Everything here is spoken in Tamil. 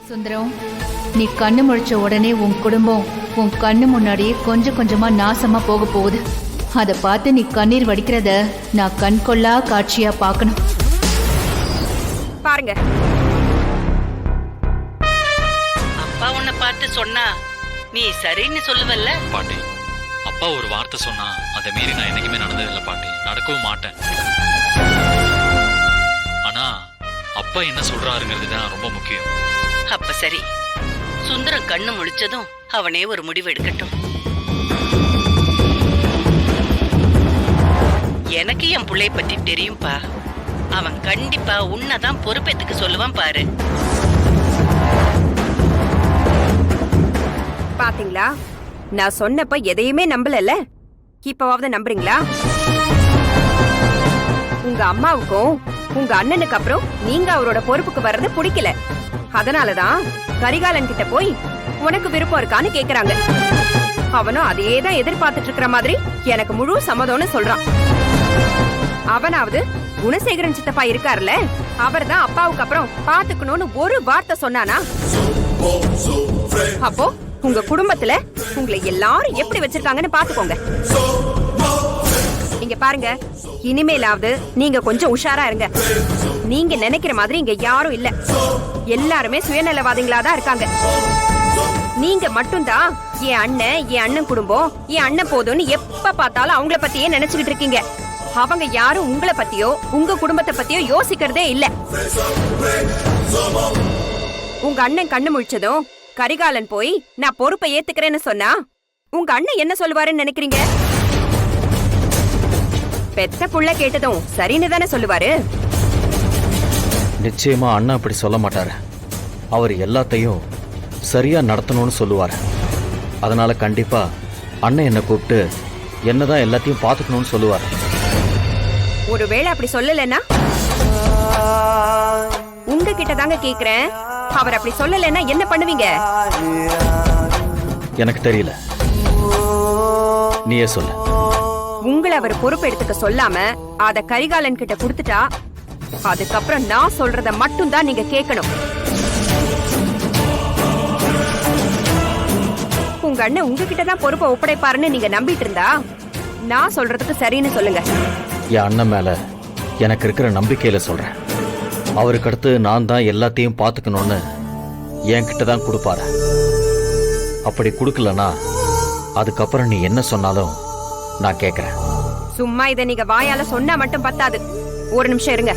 சுந்தரம், நீ கண்ணு முழிச்ச உடனே உன் குடும்பம் உன் கண்ணு முன்னாடியே கொஞ்சம் கொஞ்சமா நாசமா போக போகுது. அதை பார்த்து நீ கண்ணீர் வடிக்கிறத நான் கண் கொள்ளா காட்சியா பார்க்கணும். பாருங்க, அப்பா உன்னை பார்த்து சொன்னா நீ சரின்னு சொல்லுவல்ல? பாட்டி, அப்பா ஒரு வார்த்தை சொன்னா அதை மீறி நான் என்னைக்குமே நடந்ததில்லை பாட்டி, நடக்கவும் மாட்டேன். ஆனா அப்பா என்ன சொல்றாருங்கிறது தான் ரொம்ப முக்கியம். அப்ப சரி, சுந்தரம் கண்ணு முழிச்சதும் அவனே ஒரு முடிவு எடுக்கட்டும். எனக்கு என் பிள்ளை பத்தி தெரியும்பா. அவன் கண்டிப்பா உன்னதான் பொறுப்பேத்துக்கு சொல்லுவான் பாரு. பாத்தீங்களா, நான் சொன்னப்ப எதையுமே நம்பலல்ல, இப்பவாவது நம்புறீங்களா? உங்க அம்மாவுக்கும் உங்க அண்ணனுக்கு அப்புறம் நீங்க அவரோட பொறுப்புக்கு வர்றது பிடிக்கல. அதனாலதான் கரிகாலன் கிட்ட போய் உனக்கு விருப்பம் இருக்கான்னு கேக்குறாங்க. அவனும் அதையேதான் எதிர்பார்த்துட்டு இருக்கிற மாதிரி எனக்கு முழு சம்மதம்னு சொல்றான். அவனாவது குணசேகரன் சித்தப்பா இருக்காருல்ல, அவர் தான் அப்பாவுக்கு அப்புறம் பாத்துக்கணும்னு ஒரு வார்த்தை சொன்னானா? அப்போ உங்க குடும்பத்துல உங்களை எல்லாரும் எப்படி வச்சிருக்காங்கன்னு பாத்துக்கோங்க. இங்க பாருங்க, இனிமேலாவது நீங்க கொஞ்சம் உஷாரா இருங்க. நீங்க நினைக்கிற மாதிரி இங்க யாரும் இல்ல, எல்லாருமே சுயநலவாதிகளா தான் இருக்காங்க. நீங்க மட்டும்தான் என் அண்ணன் குடும்பம், என் அண்ணன் போதும்னு எப்ப பார்த்தாலும் அவங்கள பத்தியே நினைச்சுக்கிட்டு இருக்கீங்க. அவங்க யாரும் உங்களை பத்தியோ உங்க குடும்பத்தை பத்தியோ யோசிக்கிறதே இல்ல. உங்க அண்ணன் கண்ணு முழிச்சதும் கரிகாலன் போய் நான் பொறுப்பை ஏத்துக்கிறேன்னு சொன்னா உங்க அண்ணன் என்ன சொல்லுவாருன்னு நினைக்கிறீங்க? பெத்த புள்ள கேட்டதும் சரின்னு தானே சொல்லுவாரு. நிச்சயமா அண்ணா அப்படி சொல்ல மாட்டாரு. அவர் எல்லாத்தையும் சரியா நடத்தணும்னு சொல்லுவாரு. அதனால கண்டிப்பா அண்ணன் என்ன கூப்பிட்டு என்னதான் எல்லாத்தையும் பாத்துக்கணும்னு சொல்லுவாரு. ஒருவேளை அப்படி சொல்லலன்னா உங்ககிட்ட தாங்க கேக்குறேன். அவர் அப்படி சொல்லலன்னா என்ன பண்ணுவீங்க? எனக்கு தெரியல, நீயே சொல்லு. உங்களை அவர் பொறுப்பு எடுத்துக்க சொல்லாம அத கரிகாலன் கிட்ட கொடுத்துட்டா அதுக்கப்புறம் நான் சொல்றத மட்டும் தான் நீங்க கேட்கணும். உங்க அண்ணன் உங்ககிட்ட தான் பொறுப்பை ஒப்படைப்பாருன்னு நீங்க நம்பிட்டு இருந்தா நான் சொல்றதுக்கு சரின்னு சொல்லுங்க. என் அண்ணன் மேல எனக்கு இருக்கிற நம்பிக்கையில சொல்றேன். அவருக்கு அடுத்து நான் தான் எல்லாத்தையும் பாத்துக்கணும்னு என்கிட்ட தான் கொடுப்பாரு. அப்படி கொடுக்கலனா அதுக்கப்புறம் நீ என்ன சொன்னாலும் நான் கேக்குறேன். சும்மா இதை நீங்க வாயால சொன்னா மட்டும் பத்தாது. ஒரு நிமிஷம் இருங்க.